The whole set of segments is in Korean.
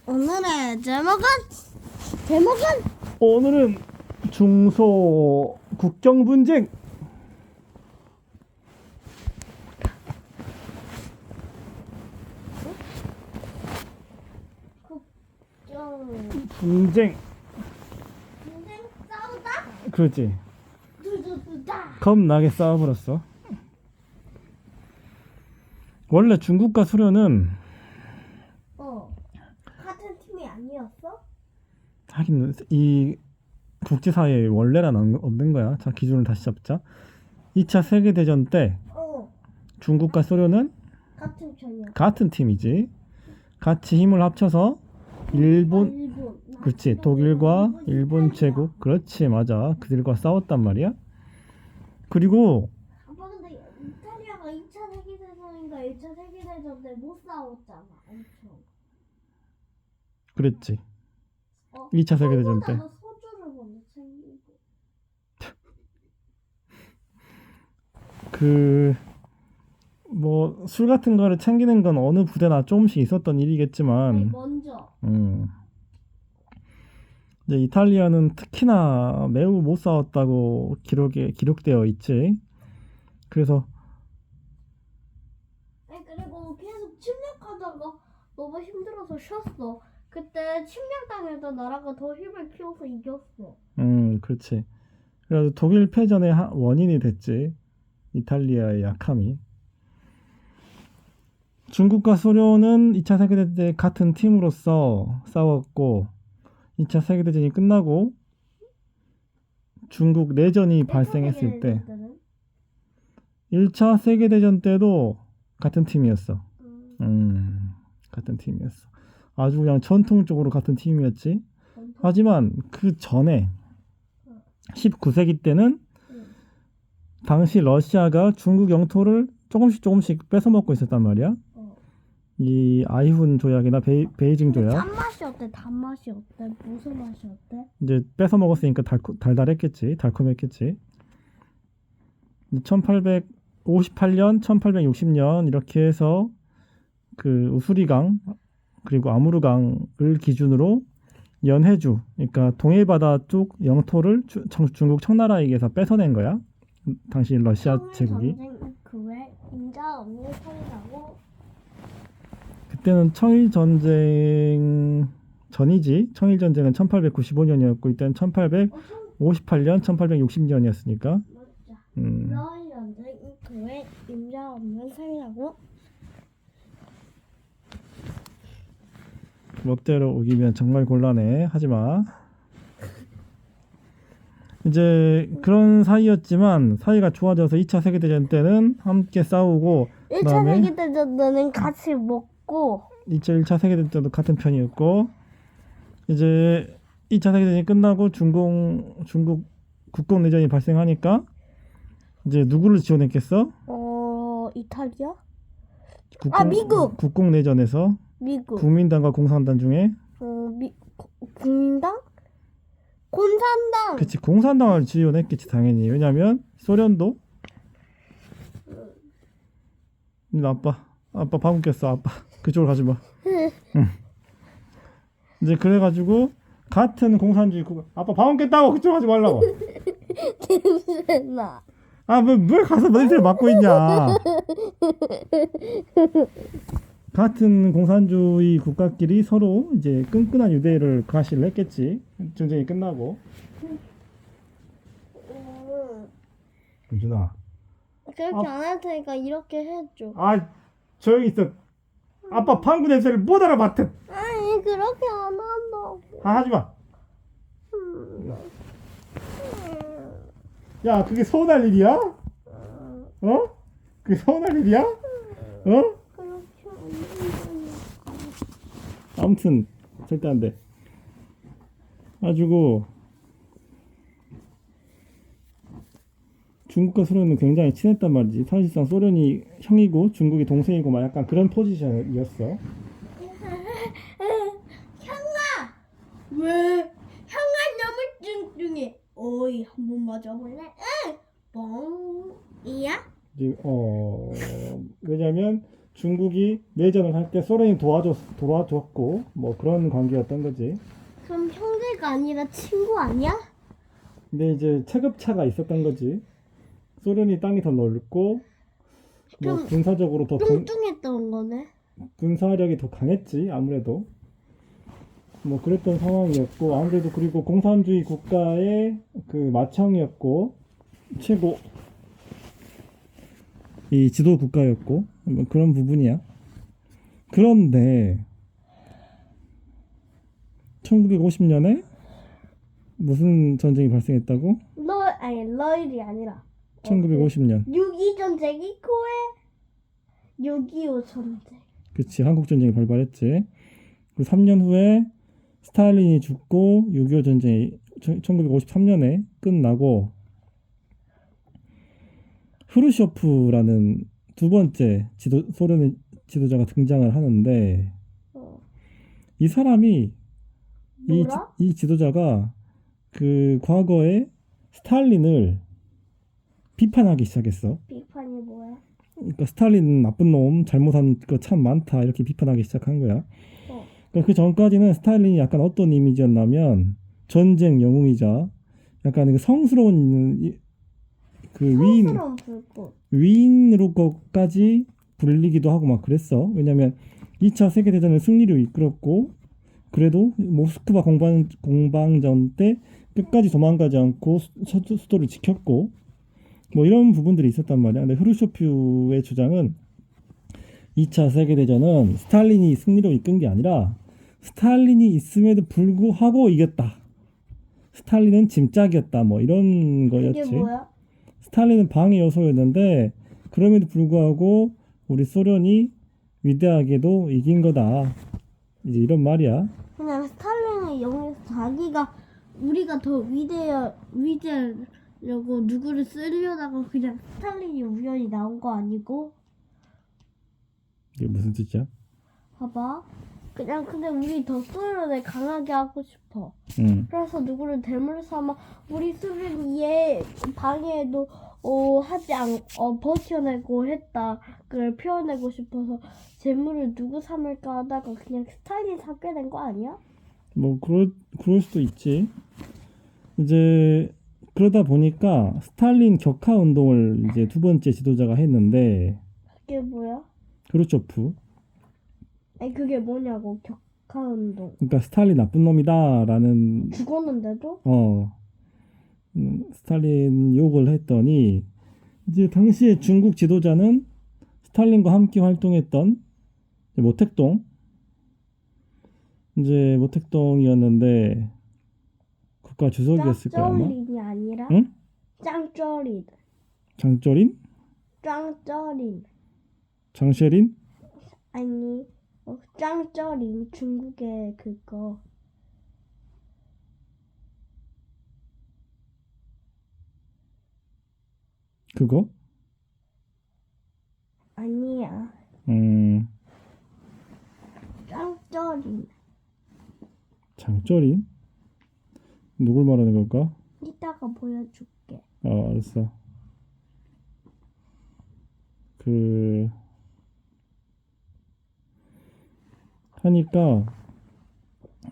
오늘의 제목은 오늘은 중소 국경 분쟁. 분쟁. 싸우다? 그렇지. 두두두다. 겁나게 싸워버렸어. 원래 중국과 소련은 같은 팀이 아니었어? 하긴 이 국제사회에 원래는 없는 거야. 자, 기준을 다시 잡자. 2차 세계대전 때 중국과 소련은 같은 편이야. 같은 팀이지. 같이 힘을 합쳐서 일본, 그렇지, 독일과 일본 제국, 그렇지, 맞아, 그들과 싸웠단 말이야. 그리고 아빠 근데 이탈리아가 2차 세계대전인가 1차 세계대전 때 못 싸웠잖아. 엄청. 그랬지. 2차 세계대전 때. 너 소주를 먼저 챙기고. 뭐 술 같은 거를 챙기는 건 어느 부대나 조금씩 있었던 아니, 일이겠지만, 먼저. 이제 이탈리아는 특히나 매우 못 싸웠다고 기록되어 있지. 그래서 아니 그리고 계속 침략하다가 너무 힘들어서 쉬었어. 그때 침략당해서 나라가 더 힘을 키워서 이겼어. 그렇지. 그래서 독일 패전의 원인이 됐지. 이탈리아의 약함이. 중국과 소련은 2차 세계대전 때 같은 팀으로서 싸웠고, 2차 세계대전이 끝나고 중국 내전이 발생했을 때 1차 세계대전 때도 같은 팀이었어. 같은 팀이었어. 아주 그냥 전통적으로 같은 팀이었지. 하지만 그 전에 19세기 때는 당시 러시아가 중국 영토를 조금씩 뺏어먹고 있었단 말이야. 이 아이훈 조약이나 베이징 조약. 짠맛이 어때? 단맛이 어때? 무슨 맛이 어때? 이제 뺏어먹었으니까 달달했겠지. 달콤했겠지. 1858년, 1860년 이렇게 해서 그 우수리강 그리고 아무르강을 기준으로 연해주, 그러니까 동해바다 쪽 영토를 중국 청나라에게서 뺏어낸 거야. 당시 러시아 제국이. 전쟁 그외 인자 없는 소리라고. 그때는 청일전쟁 전이지. 청일전쟁은 1895년이었고 이때는 1858년, 1860년이었으니까. 맞자. 너희 전쟁 그외 인자 없는 소리라고. 멋대로 우기면 정말 곤란해. 하지마. 이제 그런 사이였지만 사이가 좋아져서 2차 세계대전 때는 함께 싸우고 1차 그다음에 세계대전 때는 같이 먹고 1차 세계대전 때도 같은 편이었고 이제 2차 세계대전이 끝나고 중국 국공내전이 발생하니까 이제 누구를 지원했겠어? 이탈리아? 미국! 국공내전에서 미국. 국민당과 공산당 중에 국민당? 공산당. 그치, 공산당을 지원했겠지 당연히. 왜냐면 소련도 아빠 방귀 꼈어. 아빠 그쪽으로 가지 마. 응. 이제 그래가지고 같은 공산주의 아빠 방귀 꼈다고 그쪽으로 가지 말라고. 냄새나. 뭘 가서 냄새를 맡고 있냐. 같은 공산주의 국가끼리 서로 이제 끈끈한 유대를 가시를 했겠지. 전쟁이 끝나고. 윤준아. 그렇게 안 할 테니까 이렇게 해줘. 조용히 있어. 아빠 방구 냄새를 못 알아맡아. 아니 그렇게 안 한다고. 하지마. 야, 그게 서운할 일이야? 그게 서운할 일이야? 그렇게 안 한다고. 아무튼 절대 안 돼. 가지고 중국과 소련은 굉장히 친했단 말이지. 사실상 소련이 형이고 중국이 동생이고 막 약간 그런 포지션이었어. 형아! 왜? 형아 너무 뚱뚱해. 어이 한번 맞아볼래? 응! 뻥이야? 왜냐면 중국이 내전을 할 때 소련이 도와줬고 뭐 그런 관계였던 거지. 그럼 형제가 아니라 친구 아니야? 근데 이제 체급차가 있었던 거지. 소련이 땅이 더 넓고 뭐 좀 군사적으로 더 뚱뚱했던 거네. 군사력이 더 강했지 아무래도. 뭐 그랬던 상황이었고 아무래도 그리고 공산주의 국가의 그 마청이었고 최고 이 지도 국가였고 뭐 그런 부분이야. 그런데 1950년에 무슨 전쟁이 발생했다고? 아니 러일이 아니라 1950년. 6.2 전쟁 이후에 6.25 전쟁. 그치, 한국 전쟁이 발발했지. 그 3년 후에 스탈린이 죽고 6.25 전쟁이 1953년에 끝나고 후르쇼프라는 두 번째 소련의 지도자가 등장을 하는데 이 사람이 뭐라? 이 지도자가 그 과거에 스탈린을 비판하기 시작했어. 비판이 뭐야? 그러니까 스탈린 나쁜 놈, 잘못한 거 참 많다 이렇게 비판하기 시작한 거야. 그러니까 그 전까지는 스탈린이 약간 어떤 이미지였냐면 전쟁 영웅이자 약간 그 성스러운 그 성스러운 불꽃. 위인으로까지 불리기도 하고 막 그랬어. 왜냐면 2차 세계대전을 승리로 이끌었고 그래도 모스크바 공방전 때 끝까지 도망가지 않고 수도를 지켰고 뭐 이런 부분들이 있었단 말이야. 근데 후르쇼프의 주장은 2차 세계대전은 스탈린이 승리로 이끈 게 아니라 스탈린이 있음에도 불구하고 이겼다. 스탈린은 짐짝이었다. 뭐 이런 거였지. 이게 뭐야? 스탈린은 방해 요소였는데 그럼에도 불구하고 우리 소련이 위대하게도 이긴 거다. 이제 이런 말이야. 그냥 스탈린의 영에서 자기가 우리가 더 위대하려고 누구를 쓰려다가 그냥 스탈린이 우연히 나온 거 아니고? 이게 무슨 뜻이야? 봐봐. 그냥 근데 우리 더 소련을 강하게 하고 싶어. 그래서 누구를 대물 삼아 우리 소련이 얘 방해도 버텨내고 했다. 그걸 표현하고 싶어서 재물을 누구 삼을까 하다가 그냥 스탈린 삼게 된 거 아니야? 뭐 그럴 수도 있지. 이제 그러다 보니까 스탈린 격하 운동을 이제 두 번째 지도자가 했는데 그게 뭐야? 후르쇼프. 아니 그게 뭐냐고 격하운동. 그러니까 스탈린 나쁜 놈이다라는 죽었는데도? 스탈린 욕을 했더니 이제 당시에 중국 지도자는 스탈린과 함께 활동했던 모택동 이제 모택동이었는데 국가 주석이었을 거야 아마. 짱쩌린이 아니라? 응? 짱쩌린. 장쩌린? 짱쩌린. 장셰린? 아니 짱쩌린 중국의 그거. 그거? 아니야. 짱쩌린. 장쩌린? 누굴 말하는 걸까? 이따가 보여줄게. 알았어. 하니까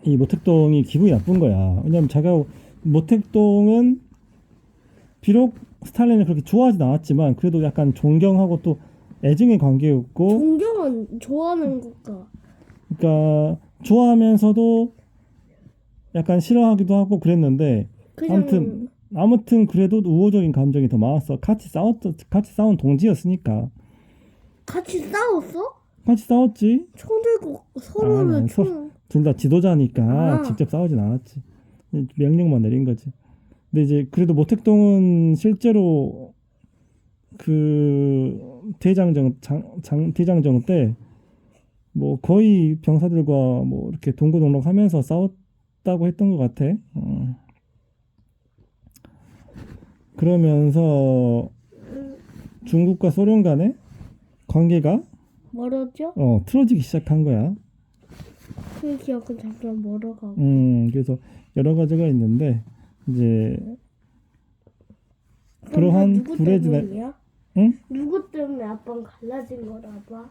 이 모택동이 기분이 나쁜 거야. 왜냐면 자기가 모택동은 비록 스탈린을 그렇게 좋아하진 않았지만 그래도 약간 존경하고 또 애증의 관계였고 존경은 좋아하는 것과 그러니까 좋아하면서도 약간 싫어하기도 하고 그랬는데 그냥 아무튼 그래도 우호적인 감정이 더 많았어. 같이 싸운 동지였으니까. 같이 싸웠어? 같이 싸웠지. 총 들고 서로를 아니, 총. 둘 다 지도자니까 아. 직접 싸우진 않았지. 명령만 내린 거지. 근데 이제 그래도 모택동은 실제로 그 대장정 때 뭐 거의 병사들과 뭐 이렇게 동고동락하면서 싸웠다고 했던 것 같아. 그러면서 중국과 소련 간의 관계가 멀어져? 틀어지기 시작한 거야. 그 기억은 잠깐 멀어가고. 그래서 여러 가지가 있는데 이제 그러한 누구 불의 때문이야? 응? 누구 때문에 아빠는 갈라진 거라 봐?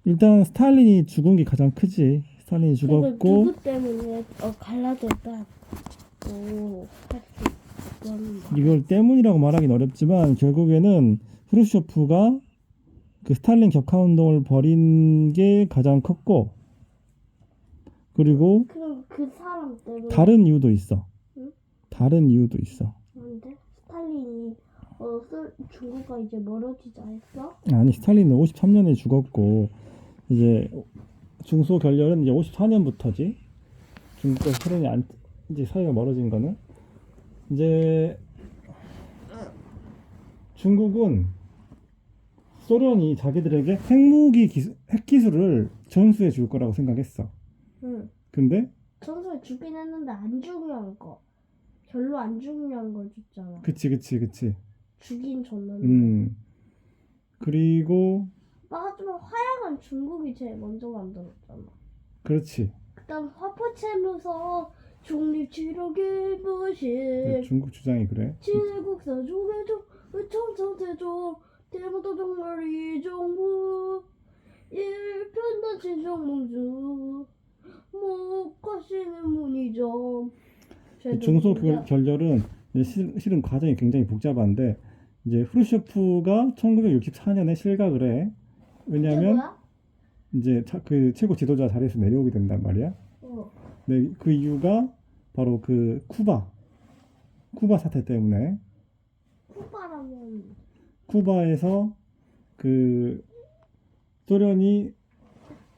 일단 스탈린이 죽은 게 가장 크지. 스탈린이 죽었고 누구 때문에 갈라졌다. 할수 있는 이걸 때문이라고 말하기는 어렵지만 결국에는 후르쇼프가 그 스탈린 격하 운동을 벌인 게 가장 컸고 그리고 그럼 그 사람 때문에 다른 이유도 있어. 응? 다른 이유도 있어. 뭔데? 스탈린이 중국과 이제 멀어지자 했어? 아니 스탈린은 53년에 죽었고 이제 중소 결렬은 이제 54년부터지. 중국과 소련이 이제 사이가 멀어진 거는 이제 중국은 소련이 자기들에게 핵 기술을 전수해 줄 거라고 생각했어. 응. 근데 전설 주긴 했는데 안 중요한 거. 별로 안 중요한 걸 줬잖아. 그치. 주긴 줬는데. 그리고 하지만 화약은 중국이 제일 먼저 만들었잖아. 그렇지. 그다음 화포 채면서 중립치료기부시 중국 주장이 그래. 친일국사 조개종 청천태종 대마도 정말 이정부 일편단 진정몽주 목화시는 문의점 중소 결렬은 실은 과정이 굉장히 복잡한데 이제 후르쇼프가 1964년에 실각을 해. 왜냐하면 이제 그 최고 지도자 자리에서 내려오게 된단 말이야. 네, 그 이유가 바로 그 쿠바 사태 때문에. 쿠바라면 쿠바에서 그 소련이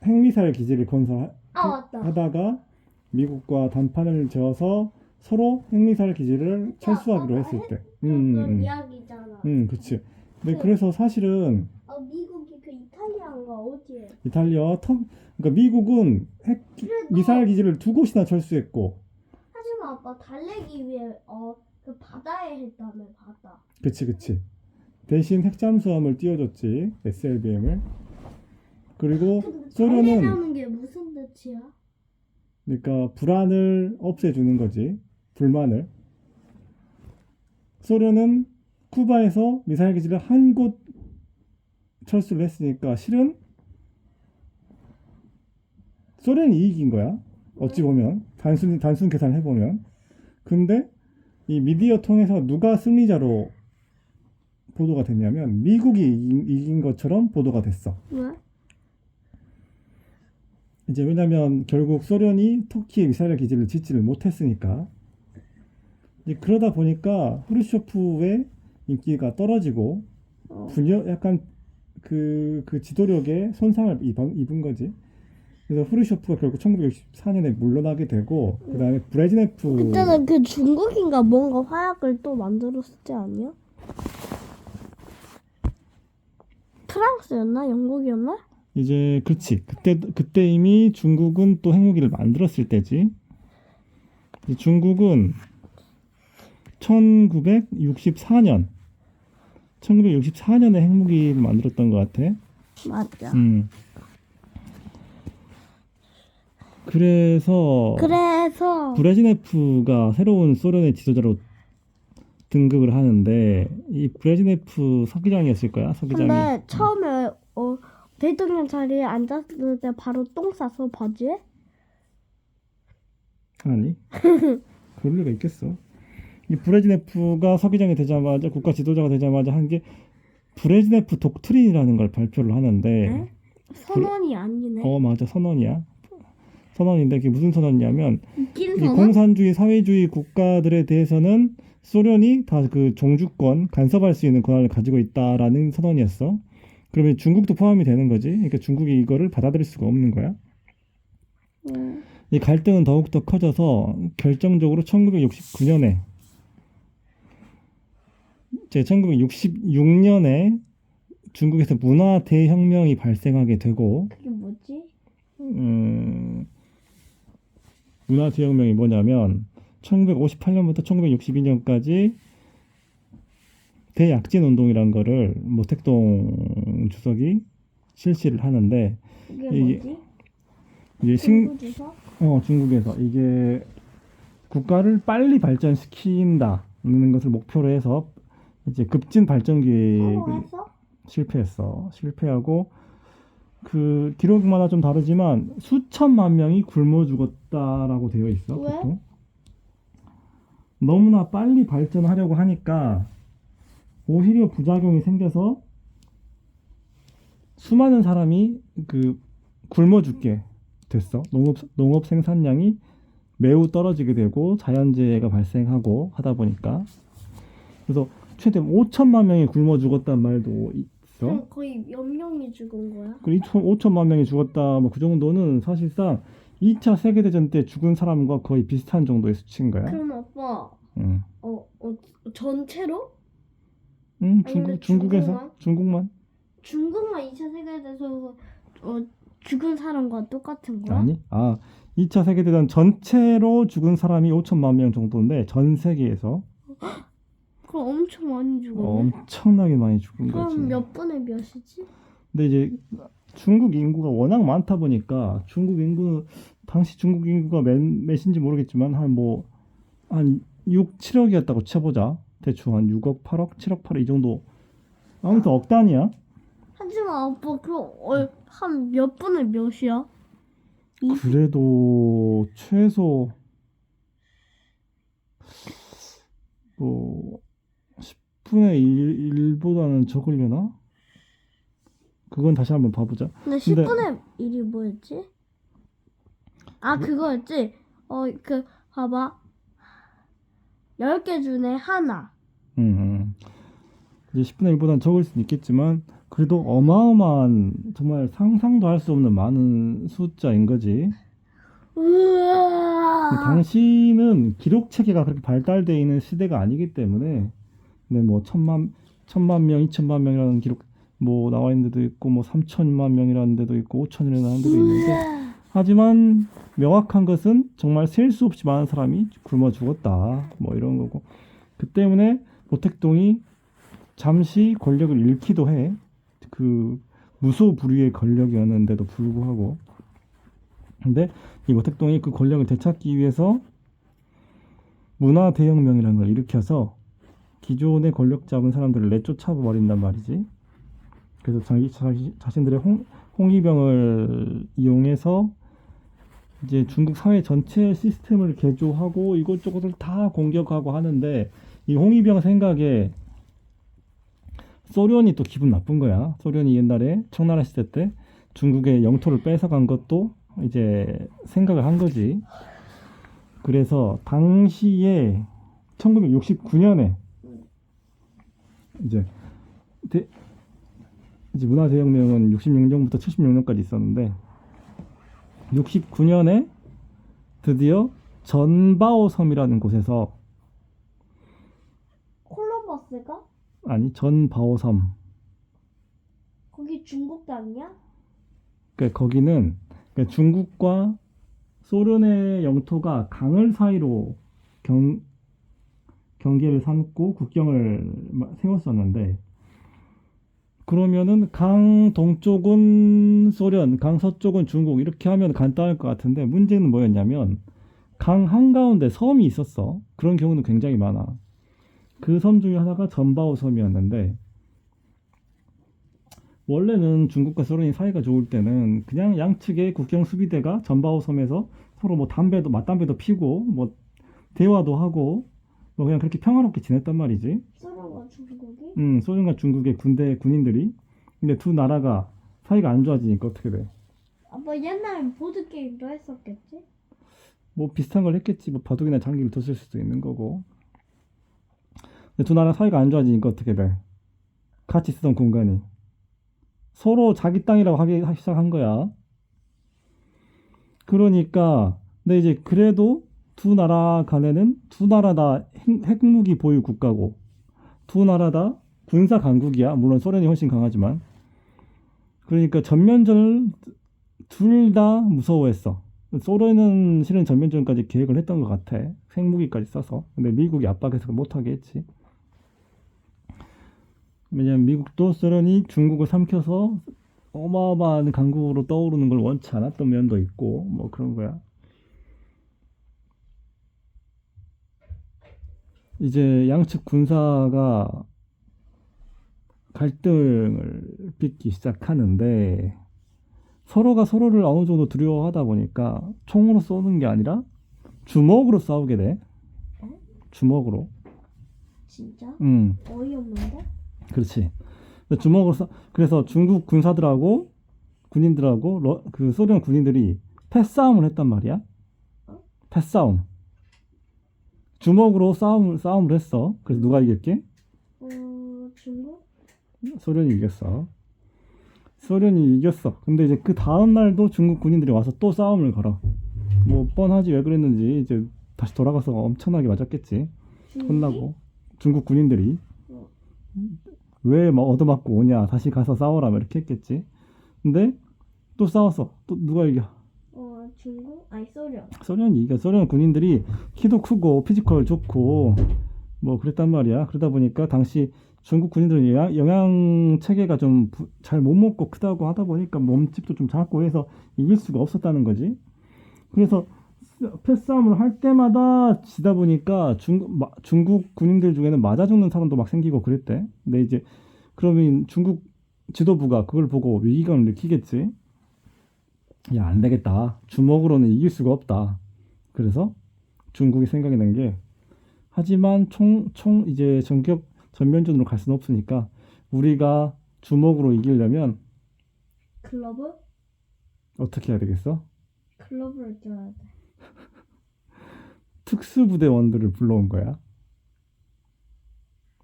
핵미사일 기지를 건설하다가 미국과 단판을 지어서 서로 핵미사일 기지를 철수하기로 했을 때. 이야기잖아. 그치. 근데 그래서 사실은 미국이 그 이탈리아인가 어디에? 그러니까 미국은 미사일 기지를 두 곳이나 철수했고. 하지만 아빠 달래기 위해 그 바다에 했다며 바다. 그치. 대신 핵잠수함을 띄워줬지. SLBM을. 그리고 소련은 달래라는 게 무슨 뜻이야? 그러니까 불안을 없애주는 거지. 불만을. 소련은 쿠바에서 미사일 기지를 한 곳 철수를 했으니까 실은 소련이 이익인 거야. 어찌 보면 단순 계산을 해보면. 근데 이 미디어 통해서 누가 승리자로 보도가 됐냐면 미국이 이긴 것처럼 보도가 됐어. 왜? 이제 왜냐면 결국 소련이 터키의 미사일 기지를 짓지를 못했으니까. 이제 그러다 보니까 후르쇼프의 인기가 떨어지고 약간 그 지도력에 손상을 입은 거지. 그래서 후르쇼프가 결국 1964년에 물러나게 되고 그다음에 브레즈네프 그때는 그 중국인가 뭔가 화약을 또 만들었지 않냐? 프랑스였나? 영국이었나? 이제 그렇지. 그때 이미 중국은 또 핵무기를 만들었을 때지. 중국은 1964년에 핵무기를 만들었던 것 같아. 맞아. 그래서 브레즈네프가 새로운 소련의 지도자로 등극을 하는데 이 브레즈네프 서기장이었을 거야. 서기장이. 근데 처음에 대통령 자리에 앉았을 때 바로 똥 싸서 바지에? 아니. 그럴 리가 있겠어. 이 브레즈네프가 서기장이 되자마자 국가 지도자가 되자마자 한 게 브레즈네프 독트린이라는 걸 발표를 하는데 에? 선언이 아니네. 맞아. 선언이야. 선언인데 그게 무슨 선언이냐면 이 선언? 공산주의 사회주의 국가들에 대해서는 소련이 다 그 종주권 간섭할 수 있는 권한을 가지고 있다라는 선언이었어. 그러면 중국도 포함이 되는 거지. 그러니까 중국이 이거를 받아들일 수가 없는 거야. 이 갈등은 더욱더 커져서 결정적으로 1966년에 중국에서 문화 대혁명이 발생하게 되고 그게 뭐지? 문화 대혁명이 뭐냐면 1958년부터 1962년까지 대약진 운동이란 거를 모택동 주석이 실시를 하는데 그게 뭐지? 이게 중국에서? 중국에서 이게 국가를 빨리 발전시킨다는 것을 목표로 해서 이제 급진 발전 계획을 실패하고 그 기록마다 좀 다르지만 수천만 명이 굶어 죽었다라고 되어 있어. 왜? 보통. 너무나 빨리 발전하려고 하니까 오히려 부작용이 생겨서 수많은 사람이 그 굶어 죽게 됐어. 농업 생산량이 매우 떨어지게 되고 자연재해가 발생하고 하다 보니까 그래서 최대 5천만 명이 굶어 죽었단 말도 있어. 그럼 거의 몇 명이 죽은 거야? 그 5천만 명이 죽었다. 뭐 그 정도는 사실상 2차 세계대전 때 죽은 사람과 거의 비슷한 정도의 수치인 거야. 그럼 아빠 응. 전체로? 응, 아니면 중국에서 중국만? 중국만 2차 세계대전에서 죽은 사람과 똑같은 거야? 아니, 2차 세계대전 전체로 죽은 사람이 5천만 명 정도인데 전 세계에서 그럼 엄청 많이 죽었네. 엄청나게 많이 죽은 거지. 그럼 몇 분의 몇이지? 근데 이제 중국 인구가 워낙 많다 보니까 당시 중국 인구가 몇인지 모르겠지만 한 6, 7억이었다고 쳐보자. 대충 한 6억, 8억, 7억, 8억 이 정도. 아무튼 억 단위야. 하지만 아빠 그럼 한 몇 분의 몇이야? 그래도 최소 뭐 10분의 1보다는 적으려나? 그건 다시 한번 봐보자. 근데 10분의 1이 뭐였지? 그거였지? 봐봐. 10개 중에 하나. 이제 10분의 1보다는 적을 수는 있겠지만 그래도 어마어마한 정말 상상도 할 수 없는 많은 숫자인 거지. 우와. 당시는 기록 체계가 그렇게 발달되어 있는 시대가 아니기 때문에 근데 뭐 천만 명, 2천만 명이라는 기록 뭐 나와 있는 데도 있고 뭐 3천만 명이라는 데도 있고 5천이라는 데도 있는데 하지만 명확한 것은 정말 셀 수 없이 많은 사람이 굶어 죽었다 뭐 이런 거고 그 때문에 모택동이 잠시 권력을 잃기도 해. 그 무소불위의 권력이었는데도 불구하고 근데 이 모택동이 그 권력을 되찾기 위해서 문화대혁명이라는 걸 일으켜서 기존의 권력 잡은 사람들을 내쫓아 버린단 말이지. 그래서 자신들의 홍위병을 이용해서 이제 중국 사회 전체 시스템을 개조하고 이것저것을 다 공격하고 하는데 이 홍위병 생각에 소련이 또 기분 나쁜 거야. 소련이 옛날에 청나라 시대 때 중국의 영토를 뺏어간 것도 이제 생각을 한 거지. 그래서 당시에 1969년에 이제 문화대혁명은 66년부터 76년까지 있었는데 69년에 드디어 전바오 섬이라는 곳에서 콜럼버스가? 아니 전바오 섬. 거기 중국도 아니야? 그러니까 거기는 중국과 소련의 영토가 강을 사이로 경계를 삼고 국경을 세웠었는데 그러면은 강 동쪽은 소련, 강 서쪽은 중국 이렇게 하면 간단할 것 같은데 문제는 뭐였냐면 강 한가운데 섬이 있었어. 그런 경우는 굉장히 많아. 그 섬 중에 하나가 전바오 섬이었는데 원래는 중국과 소련이 사이가 좋을 때는 그냥 양측의 국경 수비대가 전바오 섬에서 서로 뭐 맞담배도 피고 뭐 대화도 하고 뭐 그냥 그렇게 평화롭게 지냈단 말이지. 소련과 중국이? 소련과 중국의 군인들이. 근데 두 나라가 사이가 안 좋아지니까 어떻게 돼? 아빠 옛날에 보드게임도 했었겠지? 뭐 비슷한 걸 했겠지. 뭐 바둑이나 장기를 뒀을 수도 있는 거고. 근데 두 나라 사이가 안 좋아지니까 어떻게 돼? 같이 쓰던 공간이 서로 자기 땅이라고 하기 시작한 거야. 그러니까 근데 이제 그래도 두 나라 간에는 두 나라 다 핵무기 보유 국가고 두 나라 다 군사 강국이야. 물론 소련이 훨씬 강하지만. 그러니까 전면전을 둘 다 무서워했어. 소련은 실은 전면전까지 계획을 했던 것 같아. 핵무기까지 써서. 근데 미국이 압박해서 못하게 했지. 왜냐면 미국도 소련이 중국을 삼켜서 어마어마한 강국으로 떠오르는 걸 원치 않았던 면도 있고 뭐 그런 거야. 이제 양측 군사가 갈등을 빚기 시작하는데 서로가 서로를 어느 정도 두려워하다 보니까 총으로 쏘는 게 아니라 주먹으로 싸우게 돼. 주먹으로. 진짜? 음, 어이없는데? 그렇지. 주먹으로 그래서 중국 군사들하고 군인들하고 그 소련 군인들이 패싸움을 했단 말이야. 패싸움. 주먹으로 싸움을 했어. 그래서 누가 이겼게? 중국? 소련이 이겼어. 소련이 이겼어. 근데 이제 그 다음 날도 중국 군인들이 와서 또 싸움을 걸어. 뭐 뻔하지 왜 그랬는지 이제 다시 돌아가서 엄청나게 맞았겠지. 혼나고. 중국 군인들이 왜 막 얻어맞고 오냐, 다시 가서 싸워라 이렇게 했겠지. 근데 또 싸웠어. 또 누가 이겨? 중국? 아니 소련. 소련이 이겨. 소련 군인들이 키도 크고 피지컬 좋고 뭐 그랬단 말이야. 그러다 보니까 당시 중국 군인들은 영양 체계가 좀 잘 못 먹고 크다고 하다 보니까 몸집도 좀 작고 해서 이길 수가 없었다는 거지. 그래서 패싸움을 할 때마다 지다 보니까 중국 군인들 중에는 맞아 죽는 사람도 막 생기고 그랬대. 근데 이제 그러면 중국 지도부가 그걸 보고 위기감을 느끼겠지. 야, 안 되겠다. 주먹으로는 이길 수가 없다. 그래서 중국이 생각이 난 게, 하지만 이제 전면전으로 갈 수는 없으니까 우리가 주먹으로 이기려면 글러브? 어떻게 해야 되겠어? 글러브를 껴야 돼. 특수부대원들을 불러온 거야.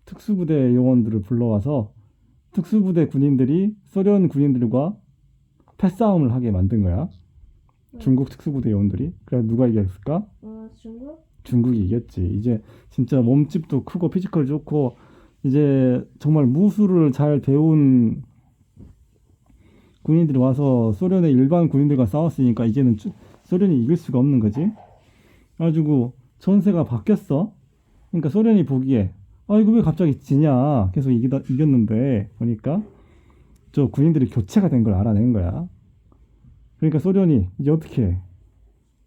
특수부대 요원들을 불러와서 특수부대 군인들이 소련 군인들과 패싸움을 하게 만든 거야. 중국 특수부대 요원들이. 그래서 누가 이겼을까? 중국? 중국이 이겼지. 이제 진짜 몸집도 크고 피지컬 좋고 이제 정말 무술을 잘 배운 군인들이 와서 소련의 일반 군인들과 싸웠으니까 이제는 소련이 이길 수가 없는 거지. 그래가지고 전세가 바뀌었어. 그러니까 소련이 보기에 이거 왜 갑자기 지냐, 계속 이겼는데, 보니까 저 군인들이 교체가 된 걸 알아낸 거야. 그러니까 소련이 이제 어떻게 해?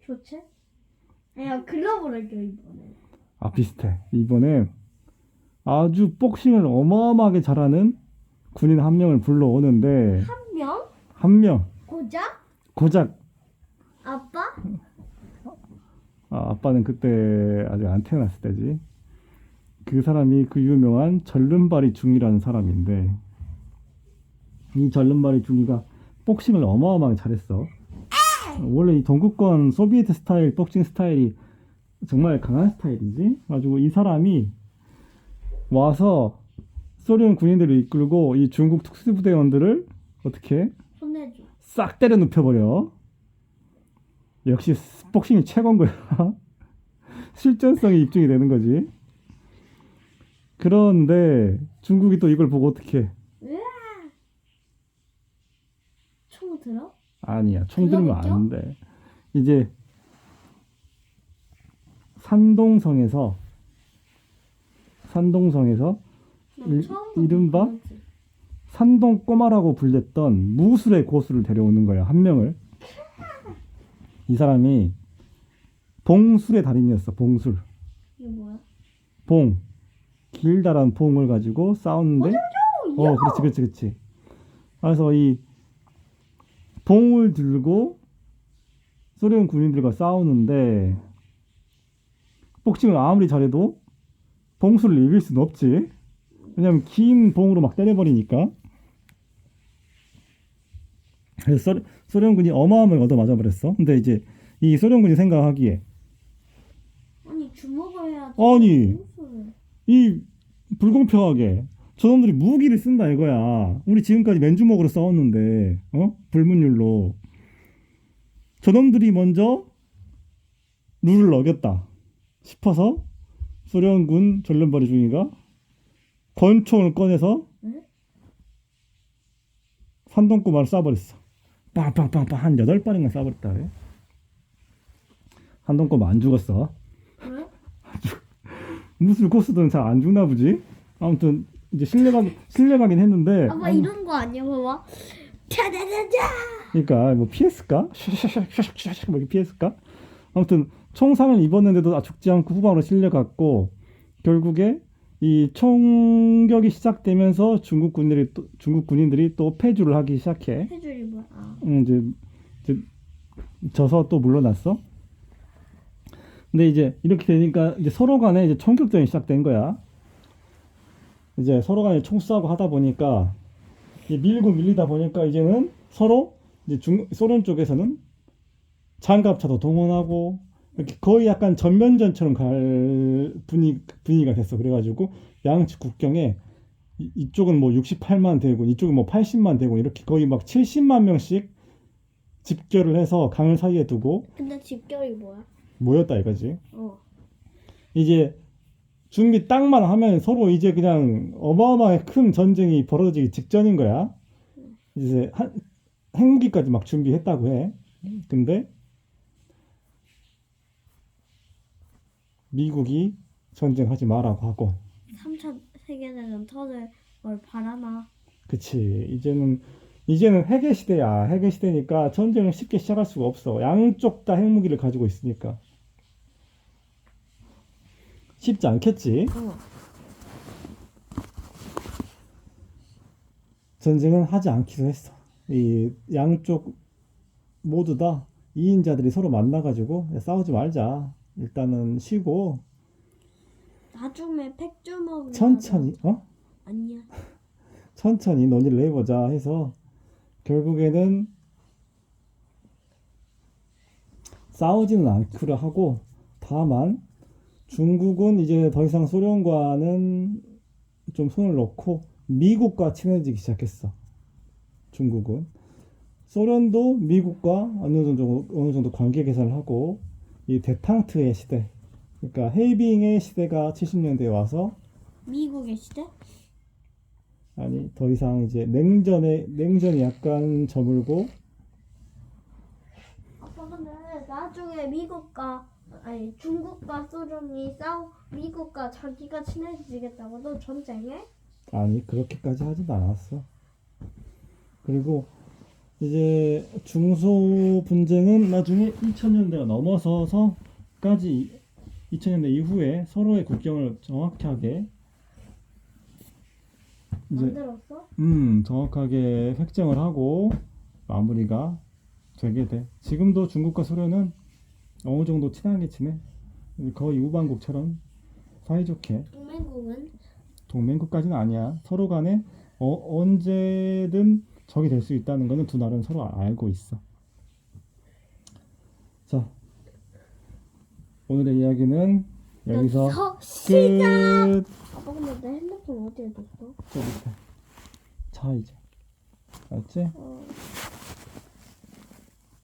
교체? 아니야, 글러브를 껴 이번에. 비슷해. 이번에 아주 복싱을 어마어마하게 잘하는 군인 한 명을 불러오는데, 한 명? 한 명 고작? 아빠? 아빠? 아빠는 그때 아직 안 태어났을 때지. 그 사람이 그 유명한 절름발이 중이라는 사람인데, 이 절름발이 중이가 복싱을 어마어마하게 잘했어. 원래 이 동구권 소비에트 스타일 복싱 스타일이 정말 강한 스타일이지. 가지고 이 사람이 와서 소련 군인들을 이끌고 이 중국 특수부대원들을 어떻게 혼내줘. 싹 때려 눕혀버려. 역시 복싱이 최고인 거야. 실전성이 입증이 되는 거지. 그런데 중국이 또 이걸 보고 어떻게 해? 총 들어? 아니야, 총 들면 안 돼. 이제 산동성에서 이른바 산동 꼬마라고 불렸던 무술의 고수를 데려오는 거야, 한 명을. 이 사람이 봉술의 달인이었어. 봉술. 이게 뭐야? 봉. 길다란 봉을 가지고 싸우는데, 그렇지. 그래서 이 봉을 들고 소련 군인들과 싸우는데, 복싱을 아무리 잘해도 봉술을 이길 수는 없지. 왜냐면 긴 봉으로 막 때려버리니까. 그래서 소련군이 어마어마하게 얻어맞아버렸어. 근데 이제 이 소련군이 생각하기에, 아니 주먹을 해야지. 아니 이 불공평하게 저놈들이 무기를 쓴다 이거야. 우리 지금까지 맨주먹으로 싸웠는데, 불문율로 저놈들이 먼저 룰을 어겼다 싶어서 소련군 전륜발이 중이가 권총을 꺼내서 산동꼬마를 쏴버렸어. 빵빵빵빵 한 8발인가 쏴버렸다 그래. 산동꼬마 안 죽었어. 왜? 무술 코스들은 잘 안 죽나 보지. 아무튼 이제 실례가긴 했는데. 아빠 이런 거 아니야, 봐봐. 짜자자자. 그러니까 뭐 피했을까? 샤샥 뭐 이렇게 피했을까? 아무튼 총상을 입었는데도 죽지 않고 후방으로 실려갔고, 결국에 이 총격이 시작되면서 중국 군인들이 또 패주를 하기 시작해. 해줄이 뭐야? 아. 이제 져서 또 물러났어. 근데 이제 이렇게 되니까 이제 서로 간에 이제 총격전이 시작된 거야. 이제 서로 간에 총 쏘고 하다 보니까 밀고 밀리다 보니까 이제는 서로 이제 소련 쪽에서는 장갑차도 동원하고 이렇게 거의 약간 전면전처럼 갈 분위기가 됐어. 그래가지고 양측 국경에 이쪽은 뭐 68만 대군, 이쪽은 뭐 80만 대군 이렇게 거의 막 70만 명씩 집결을 해서 강을 사이에 두고 근데 집결이 뭐야? 모였다 이거지. 어. 이제 준비 딱만 하면 서로 이제 그냥 어마어마하게 큰 전쟁이 벌어지기 직전인 거야. 이제 핵무기까지 막 준비했다고 해. 근데 미국이 전쟁하지 말라고 하고. 3차 세계대전 터질 걸 바라나? 그치. 이제는 핵의 시대야. 핵의 시대니까 전쟁을 쉽게 시작할 수가 없어. 양쪽 다 핵무기를 가지고 있으니까. 쉽지 않겠지. 어. 전쟁은 하지 않기로 했어. 이 양쪽 모두 다 2인자들이 서로 만나가지고 싸우지 말자. 일단은 쉬고 나중에 팩 먹으면 천천히 아니야. 천천히 논의를 해보자 해서 결국에는 싸우지는 않기로 하고, 다만 중국은 이제 더 이상 소련과는 좀 손을 놓고 미국과 친해지기 시작했어. 중국은. 소련도 미국과 어느 정도 관계 개선을 하고, 이 데탕트의 시대, 그러니까 헤이빙의 시대가 70년대에 와서, 미국의 시대? 아니 더 이상 이제 냉전이 약간 저물고. 아빠 근데 나중에 중국과 소련이 미국과 자기가 친해지겠다고 너 전쟁해? 아니 그렇게까지 하진 않았어. 그리고 이제 중소 분쟁은 나중에 2000년대가 넘어서서까지 2000년대 이후에 서로의 국경을 정확하게 이제 만들었어? 정확하게 획정을 하고 마무리가 되게 돼. 지금도 중국과 소련은 어느 정도 친하게 지내. 거의 우방국처럼 사이좋게. 동맹국은? 동맹국까지는 아니야. 서로 간에 언제든 적이 될 수 있다는 거는 두 나라는 서로 알고 있어. 자, 오늘의 이야기는 여기서 시작! 끝. 아빠 근데 내 핸드폰 어디에 뒀어? 저 밑에. 자 이제 알았지? 어.